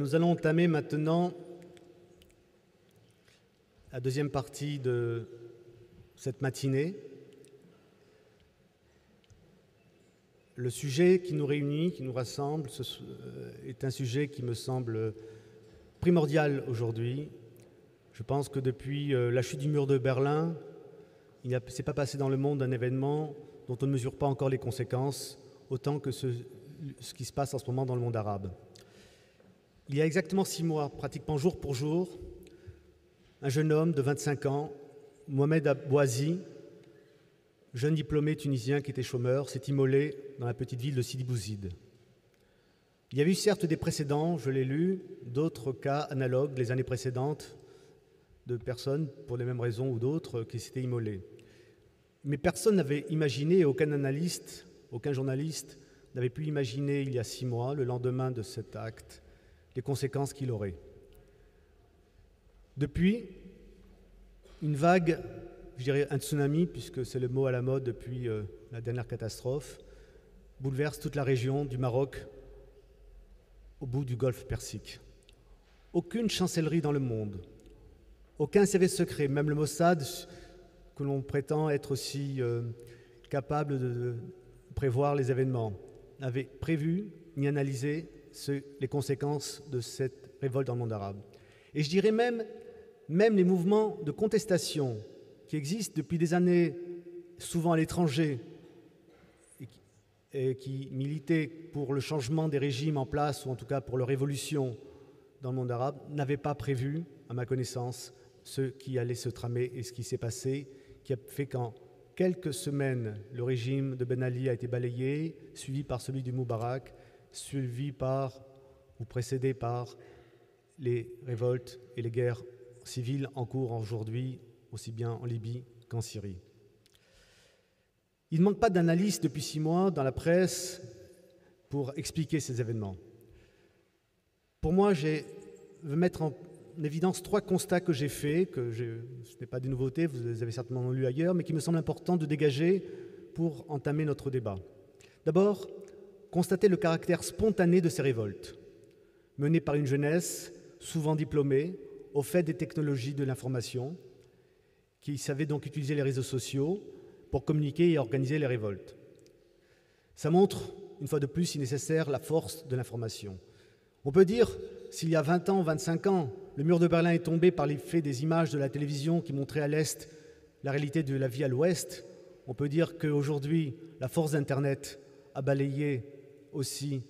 Nous allons entamer maintenant la deuxième partie de cette matinée. Le sujet qui nous réunit, qui nous rassemble, est un sujet qui me semble primordial aujourd'hui. Je pense que depuis la chute du mur de Berlin, il ne s'est pas passé dans le monde un événement dont on ne mesure pas encore les conséquences, autant que ce qui se passe en ce moment dans le monde arabe. Il y a exactement 6 mois, pratiquement jour pour jour, un jeune homme de 25 ans, Mohamed Abouazi, jeune diplômé tunisien qui était chômeur, s'est immolé dans la petite ville de Sidi Bouzid. Il y avait eu certes des précédents, je l'ai lu, d'autres cas analogues les années précédentes de personnes, pour les mêmes raisons ou d'autres, qui s'étaient immolées. Mais personne n'avait imaginé, aucun analyste, aucun journaliste n'avait pu imaginer il y a 6 mois, le lendemain de cet acte, les conséquences qu'il aurait. Depuis, une vague, je dirais un tsunami, puisque c'est le mot à la mode depuis la dernière catastrophe, bouleverse toute la région du Maroc au bout du golfe Persique. Aucune chancellerie dans le monde, aucun service secret, même le Mossad, que l'on prétend être aussi capable de prévoir les événements, n'avait prévu ni analysé les conséquences de cette révolte dans le monde arabe. Et je dirais même les mouvements de contestation qui existent depuis des années, souvent à l'étranger, et qui militaient pour le changement des régimes en place, ou en tout cas pour leur évolution dans le monde arabe, n'avaient pas prévu, à ma connaissance, ce qui allait se tramer et ce qui s'est passé, qui a fait qu'en quelques semaines, le régime de Ben Ali a été balayé, suivi par celui du Moubarak, suivi par, ou précédé par, les révoltes et les guerres civiles en cours aujourd'hui, aussi bien en Libye qu'en Syrie. Il ne manque pas d'analyse depuis 6 mois dans la presse pour expliquer ces événements. Pour moi, je veux mettre en évidence 3 constats que j'ai faits, ce n'est pas des nouveautés, vous les avez certainement lus ailleurs, mais qui me semblent importants de dégager pour entamer notre débat. D'abord, constater le caractère spontané de ces révoltes, menées par une jeunesse souvent diplômée, au fait des technologies de l'information, qui savait donc utiliser les réseaux sociaux pour communiquer et organiser les révoltes. Ça montre, une fois de plus, si nécessaire, la force de l'information. On peut dire, s'il y a 20 ans, 25 ans, le mur de Berlin est tombé par l'effet des images de la télévision qui montraient à l'Est la réalité de la vie à l'Ouest, on peut dire qu'aujourd'hui, la force d'Internet a balayé aussi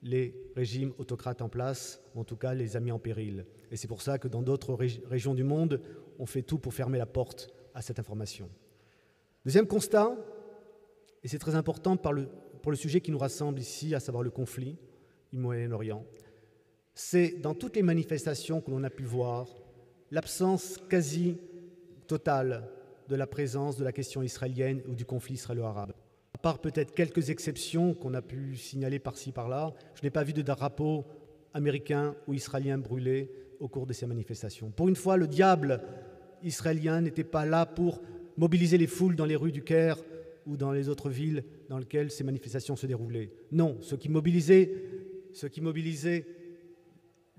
les régimes autocrates en place, ou en tout cas les a mis en péril. Et c'est pour ça que dans d'autres régions du monde, on fait tout pour fermer la porte à cette information. Deuxième constat, et c'est très important pour le sujet qui nous rassemble ici, à savoir le conflit du Moyen-Orient, c'est dans toutes les manifestations que l'on a pu voir, l'absence quasi totale de la présence de la question israélienne ou du conflit israélo-arabe. À part peut-être quelques exceptions qu'on a pu signaler par-ci, par-là, je n'ai pas vu de drapeau américain ou israélien brûlé au cours de ces manifestations. Pour une fois, le diable israélien n'était pas là pour mobiliser les foules dans les rues du Caire ou dans les autres villes dans lesquelles ces manifestations se déroulaient. Non, ce qui mobilisait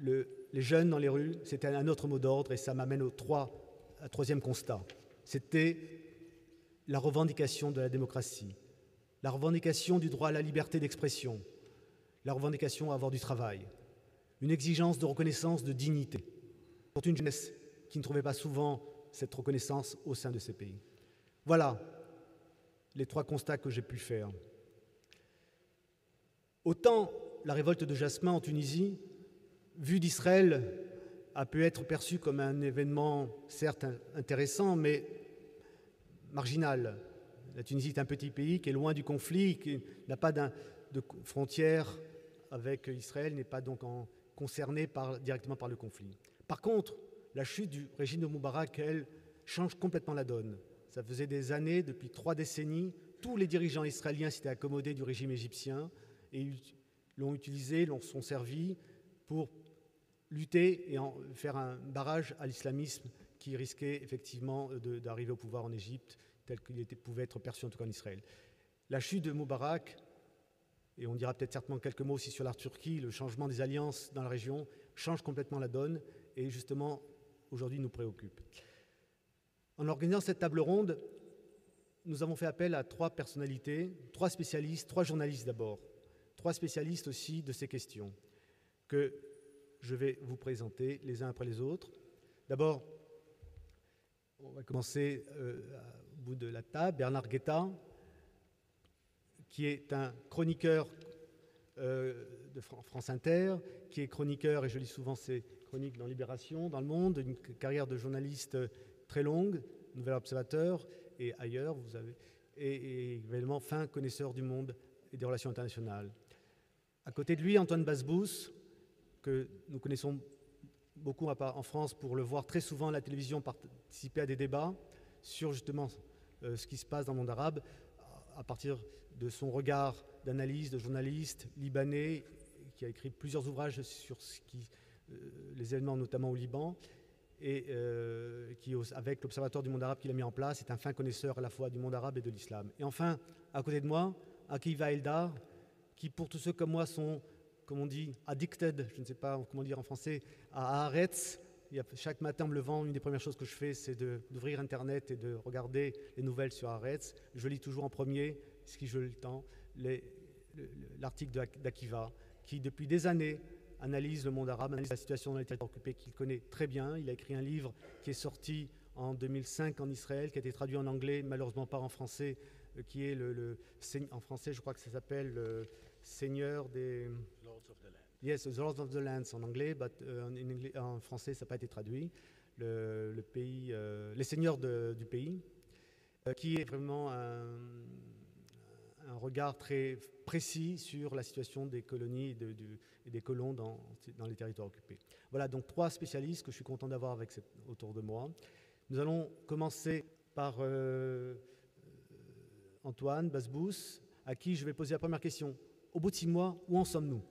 les jeunes dans les rues, c'était un autre mot d'ordre, et ça m'amène au troisième constat. C'était la revendication de la démocratie, la revendication du droit à la liberté d'expression, la revendication à avoir du travail, une exigence de reconnaissance de dignité pour une jeunesse qui ne trouvait pas souvent cette reconnaissance au sein de ces pays. Voilà les 3 constats que j'ai pu faire. Autant la révolte de Jasmin en Tunisie, vue d'Israël, a pu être perçue comme un événement certes intéressant, mais marginal. La Tunisie est un petit pays qui est loin du conflit, qui n'a pas de frontière avec Israël, n'est pas donc concerné directement par le conflit. Par contre, la chute du régime de Moubarak, elle, change complètement la donne. Ça faisait des années, depuis 3 décennies, tous les dirigeants israéliens s'étaient accommodés du régime égyptien et l'ont utilisé, sont servis pour lutter et faire un barrage à l'islamisme qui risquait effectivement d'arriver au pouvoir en Égypte, tel qu'il pouvait être perçu en tout cas en Israël. La chute de Moubarak et on dira peut-être certainement quelques mots aussi sur la Turquie, le changement des alliances dans la région change complètement la donne et justement aujourd'hui nous préoccupe. En organisant cette table ronde, nous avons fait appel à 3 personnalités, 3 spécialistes, 3 journalistes d'abord, 3 spécialistes aussi de ces questions, que je vais vous présenter les uns après les autres. D'abord, on va commencer au bout de la table, Bernard Guetta, qui est un chroniqueur de France Inter, qui est chroniqueur, et je lis souvent ses chroniques dans Libération, dans Le Monde, une carrière de journaliste très longue, Nouvel Observateur et ailleurs, vous avez, et également fin connaisseur du monde et des relations internationales. À côté de lui, Antoine Basbous, que nous connaissons beaucoup en France pour le voir très souvent à la télévision participer à des débats sur justement ce qui se passe dans le monde arabe, à partir de son regard d'analyse, de journaliste libanais, qui a écrit plusieurs ouvrages sur les événements notamment au Liban, et qui, avec l'Observatoire du monde arabe qu'il a mis en place, est un fin connaisseur à la fois du monde arabe et de l'islam. Et enfin, à côté de moi, Akiva Eldar, qui pour tous ceux comme moi sont, comme on dit, addicted, je ne sais pas comment dire en français, à Haaretz. Chaque matin en me levant, une des premières choses que je fais, c'est d'ouvrir Internet et de regarder les nouvelles sur Haaretz. Je lis toujours en premier, si je le temps, l'article d'Akiva, qui depuis des années analyse le monde arabe, analyse la situation dans les territoires occupés qu'il connaît très bien. Il a écrit un livre qui est sorti en 2005 en Israël, qui a été traduit en anglais, malheureusement pas en français, qui est en français, je crois que ça s'appelle Seigneur des... Lords of the Land. Yes, The Lords of the Lands en anglais, mais en français ça n'a pas été traduit. Le pays, les seigneurs du pays, qui est vraiment un regard très précis sur la situation des colonies et des colons dans les territoires occupés. Voilà donc 3 spécialistes que je suis content d'avoir autour de moi. Nous allons commencer par Antoine Basbous, à qui je vais poser la première question. Au bout de 6 mois, où en sommes-nous ?